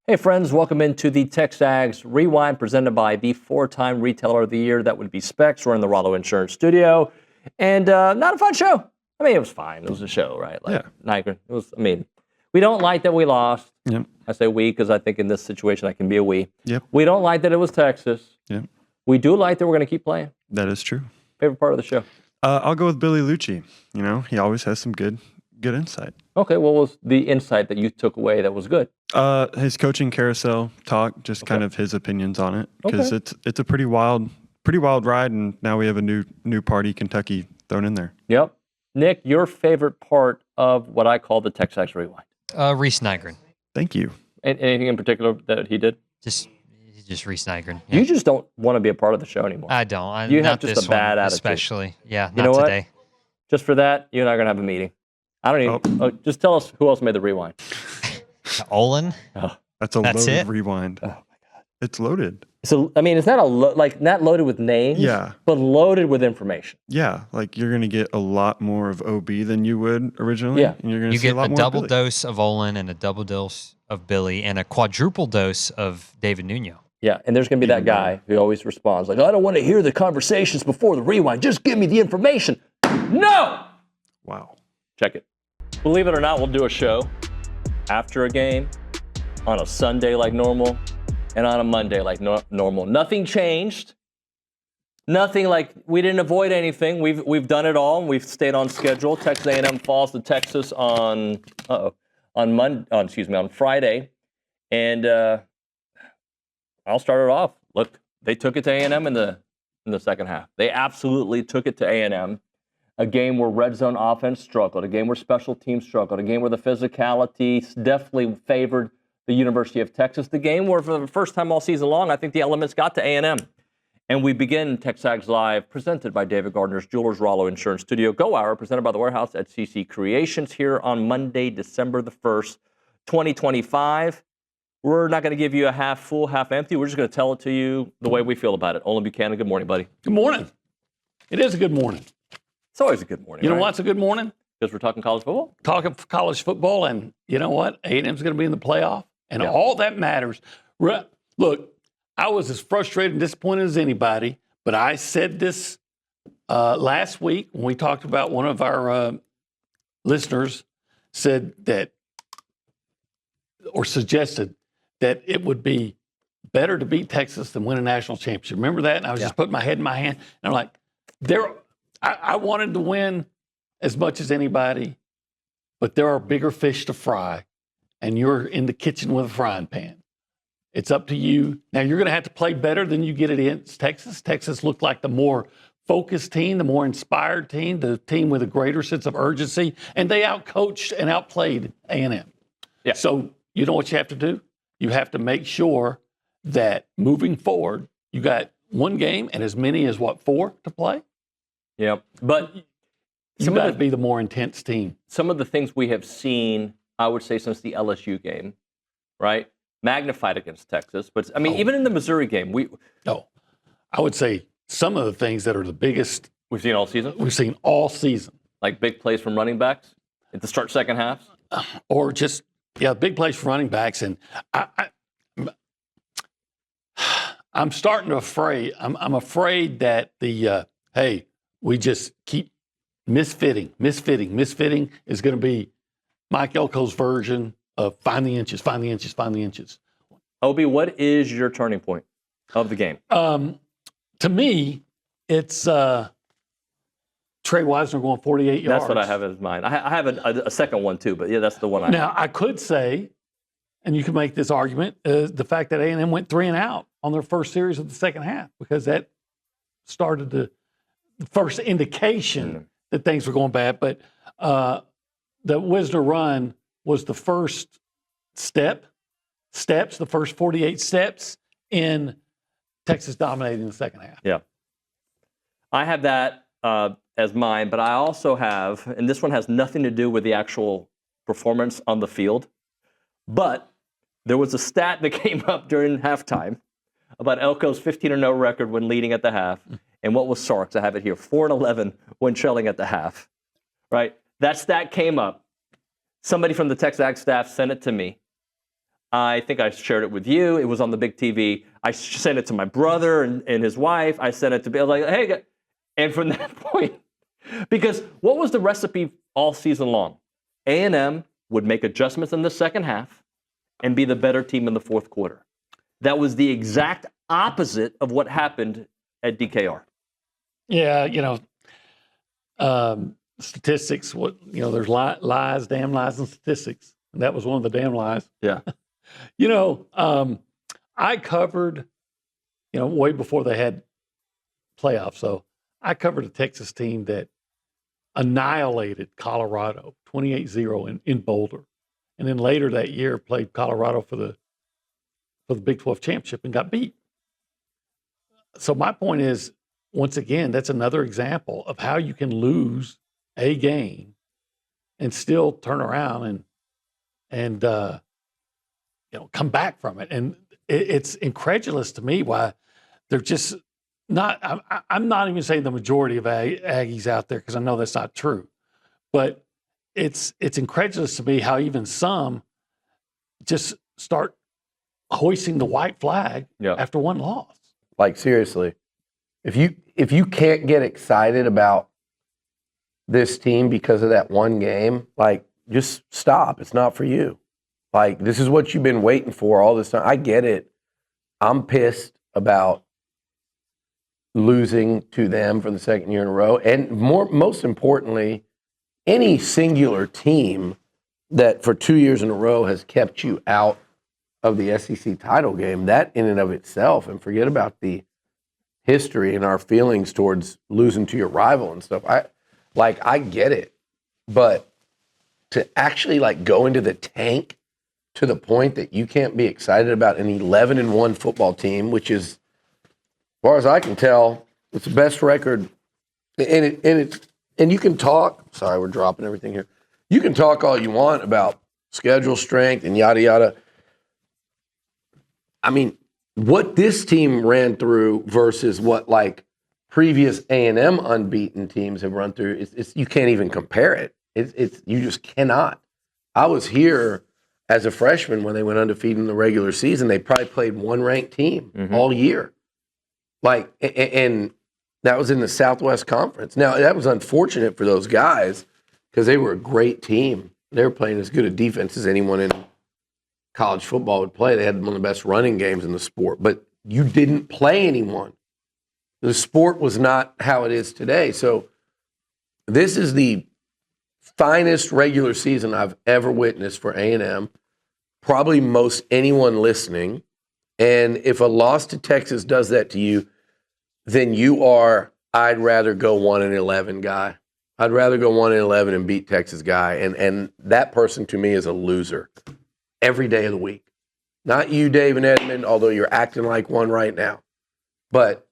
Hey friends, welcome into the TexAgs Rewind presented by the four-time Retailer of the Year. That would be Specs. We're in the Rollo Insurance Studio. And not a fun show. I mean, it was fine. It was a show, right? Like, Niagara. It was, I mean, we don't like that we lost. Yep. I say we because I think in this situation I can be a we. Yep. We don't like that it was Texas. Yep. We do like that we're going to keep playing. That is true. Favorite part of the show? I'll go with Billy Liucci. You know, he always has some good insight. Okay, what was the insight that you took away that was good? His coaching carousel talk, just kind of his opinions on it, because it's a pretty wild ride, and now we have a new party, Kentucky, thrown in there. Yep. Nick, your favorite part of what I call the TexAgs Rewind? Reese Nygren. Thank you. Anything in particular that he did? Just Reese Nygren. Yeah. You just don't want to be a part of the show anymore. I don't. You have just a bad attitude. Especially. Yeah, you know what? Today. Just for that, you and I are going to have a meeting. I don't even, just tell us who else made the rewind. Olin. Oh. That's loaded rewind. Oh, my God. It's loaded. So, I mean, it's not not loaded with names, but loaded with information. Yeah, like you're going to get a lot more of OB than you would originally. Yeah. And you're going to you see get a lot more double Billy. dose of Olin and a double dose of Billy and a quadruple dose of David Nuno. Yeah, and there's going to be that guy who always responds like, I don't want to hear the conversations before the rewind. Just give me the information. No! Wow. Check it. Believe it or not, we'll do a show after a game on a Sunday like normal and on a Monday like normal. Nothing changed. Nothing like we didn't avoid anything. We've done it all. And we've stayed on schedule. Texas A&M falls to Texas on Friday, and I'll start it off. Look, they took it to A&M in the second half. They absolutely took it to A&M. A game where red zone offense struggled, a game where special teams struggled, a game where the physicality definitely favored the University of Texas, the game where for the first time all season long, I think the elements got to A&M. And we begin TexAgs Live, presented by David Gardner's Jewelers Rollo Insurance Studio. Go Hour, presented by the Warehouse at CC Creations here on Monday, December the 1st, 2025. We're not going to give you a half full, half empty. We're just going to tell it to you the way we feel about it. Olin Buchanan, good morning, buddy. Good morning. It is a good morning. It's always a good morning. You know what's a good morning? Because we're talking college football? Talking college football, and you know what? A&M's going to be in the playoff, and all that matters. Look, I was as frustrated and disappointed as anybody, but I said this last week when we talked about one of our listeners said that, or suggested that it would be better to beat Texas than win a national championship. Remember that? And I was just putting my head in my hand, and I'm like, I wanted to win as much as anybody, but there are bigger fish to fry, and you're in the kitchen with a frying pan. It's up to you. Now, you're going to have to play better than you get against Texas. Texas looked like the more focused team, the more inspired team, the team with a greater sense of urgency, and they outcoached and outplayed A&M. Yeah. So you know what you have to do? You have to make sure that moving forward, you got one game and as many as, 4 to play? Yep. But you got to be the more intense team. Some of the things we have seen, I would say, since the LSU game, right, magnified against Texas. But, I mean, even in the Missouri game, I would say some of the things that are the biggest we've seen all season. We've seen all season. Like big plays from running backs at the start second halves? Or just, big plays from running backs. And I'm starting to I'm afraid that we just keep misfitting. Misfitting is going to be Mike Elko's version of find the inches. Obi, what is your turning point of the game? To me, it's Trey Wisner going 48 yards. That's what I have in mind. I have a second one too, but that's the one I Now, have. I could say, and you can make this argument, the fact that A&M went 3 and out on their first series of the second half, because that started the first indication that things were going bad. But the Wisner run was the first the first 48 steps in Texas dominating the second half. Yeah. I have that as mine, but I also have, and this one has nothing to do with the actual performance on the field, but there was a stat that came up during halftime about Elko's 15-0 record when leading at the half. And what was Sark's? I have it here, 4-11 when trailing at the half, right? That stat came up. Somebody from the TexAgs staff sent it to me. I think I shared it with you. It was on the big TV. I sent it to my brother and his wife. I sent it to Bill. Like, hey, and from that point, because what was the recipe all season long? A&M would make adjustments in the second half and be the better team in the fourth quarter. That was the exact opposite of what happened at DKR. Yeah, statistics. There's lies, damn lies, and statistics, and that was one of the damn lies. Yeah. I covered, way before they had playoffs. So I covered a Texas team that annihilated Colorado 28-0 in Boulder, and then later that year played Colorado for the Big 12 championship and got beat. So my point is, once again, that's another example of how you can lose a game and still turn around and come back from it. And it's incredulous to me why they're just not. I'm not even saying the majority of Aggies out there, because I know that's not true, but it's incredulous to me how even some just start hoisting the white flag after one loss. Like, seriously, if you can't get excited about this team because of that one game, like, just stop. It's not for you. Like, this is what you've been waiting for all this time. I get it. I'm pissed about losing to them for the second year in a row. And most importantly, any singular team that for 2 years in a row has kept you out of the SEC title game, that in and of itself, and forget about the history and our feelings towards losing to your rival and stuff. I get it. But to actually go into the tank to the point that you can't be excited about an 11-1 football team, which is, as far as I can tell, it's the best record. And you can talk. Sorry, we're dropping everything here. You can talk all you want about schedule strength and yada yada. I mean, what this team ran through versus what previous A&M unbeaten teams have run through, it's you can't even compare it. It's you just cannot. I was here as a freshman when they went undefeated in the regular season. They probably played one ranked team all year. And that was in the Southwest Conference. Now, that was unfortunate for those guys because they were a great team. They were playing as good a defense as anyone in college football would play. They had one of the best running games in the sport. But you didn't play anyone. The sport was not how it is today. So this is the finest regular season I've ever witnessed for A&M. Probably most anyone listening. And if a loss to Texas does that to you, then you are, I'd rather go 1-11 guy. I'd rather go 1-11 and beat Texas guy. And that person to me is a loser every day of the week. Not you, Dave and Edmond, although you're acting like one right now. But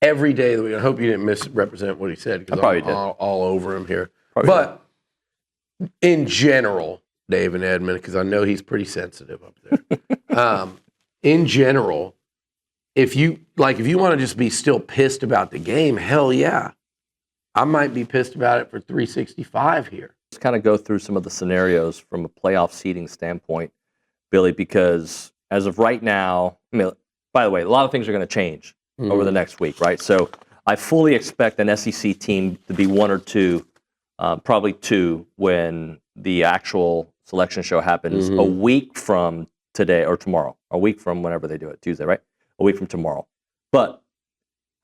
every day of the week. I hope you didn't misrepresent what he said because I'm all over him here. But in general, Dave and Edmond, because I know he's pretty sensitive up there. In general, if you want to just be still pissed about the game, hell yeah. I might be pissed about it for 365 here. Let's kind of go through some of the scenarios from a playoff seeding standpoint, Billy, because as of right now, I mean, by the way, a lot of things are going to change over the next week, right? So I fully expect an SEC team to be 1 or 2, probably 2, when the actual selection show happens a week from today or tomorrow, a week from whenever they do it, Tuesday, right? A week from tomorrow. But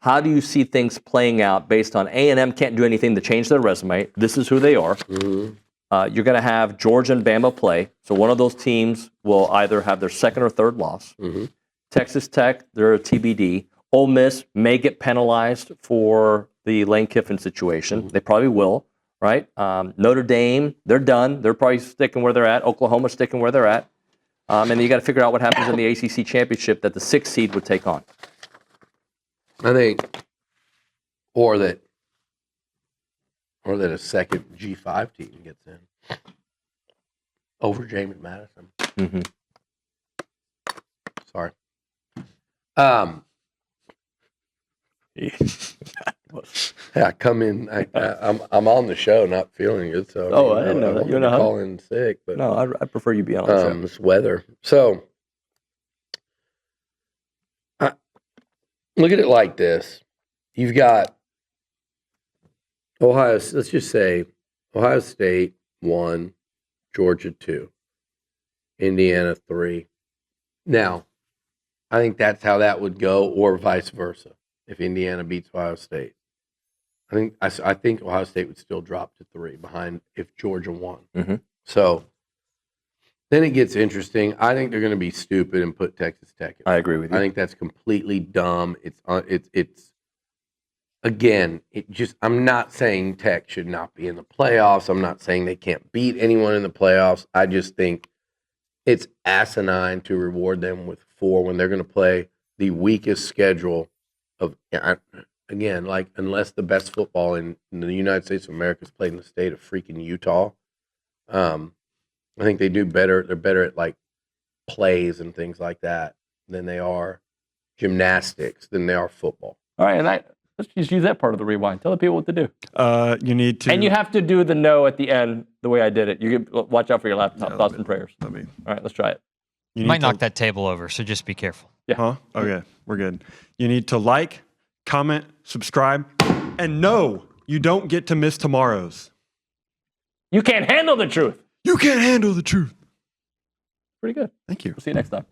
how do you see things playing out based on A&M can't do anything to change their resume? This is who they are. You're going to have Georgia and Bama play. So one of those teams will either have their second or third loss. Texas Tech, they're a TBD. Ole Miss may get penalized for the Lane Kiffin situation. They probably will, right? Notre Dame, they're done. They're probably sticking where they're at. Oklahoma sticking where they're at. And then you got to figure out what happens in the ACC championship that the 6th seed would take on. I think, or that a second G5 team gets in over James Madison. Sorry. Yeah, I come in. I'm on the show, not feeling good. So I didn't know that. You know, call in sick, but no, I prefer you be on the show. This weather. So Look at it like this. You've got Ohio, let's just say Ohio State 1, Georgia 2, Indiana 3. Now, I think that's how that would go, or vice versa. If Indiana beats Ohio State, I think Ohio State would still drop to 3 behind if Georgia won. Mm-hmm. So then it gets interesting. I think they're going to be stupid and put Texas Tech in. I agree with you. I think that's completely dumb. It's again, I'm not saying Tech should not be in the playoffs. I'm not saying they can't beat anyone in the playoffs. I just think it's asinine to reward them with 4 when they're going to play the weakest schedule of, again, like, unless the best football in the United States of America is played in the state of freaking Utah. I think they do better. They're better at like plays and things like that than they are gymnastics, than they are football. All right, and let's just use that part of the rewind. Tell the people what to do. You need to. And you have to do the no at the end the way I did it. You can watch out for your laptop. Yeah, Thoughts and prayers. Let me. All right, let's try it. You Might knock that table over, so just be careful. Yeah. Huh? Okay, we're good. You need to like, comment, subscribe, and no, you don't get to miss tomorrow's. You can't handle the truth. You can't handle the truth. Pretty good. Thank you. We'll see you next time.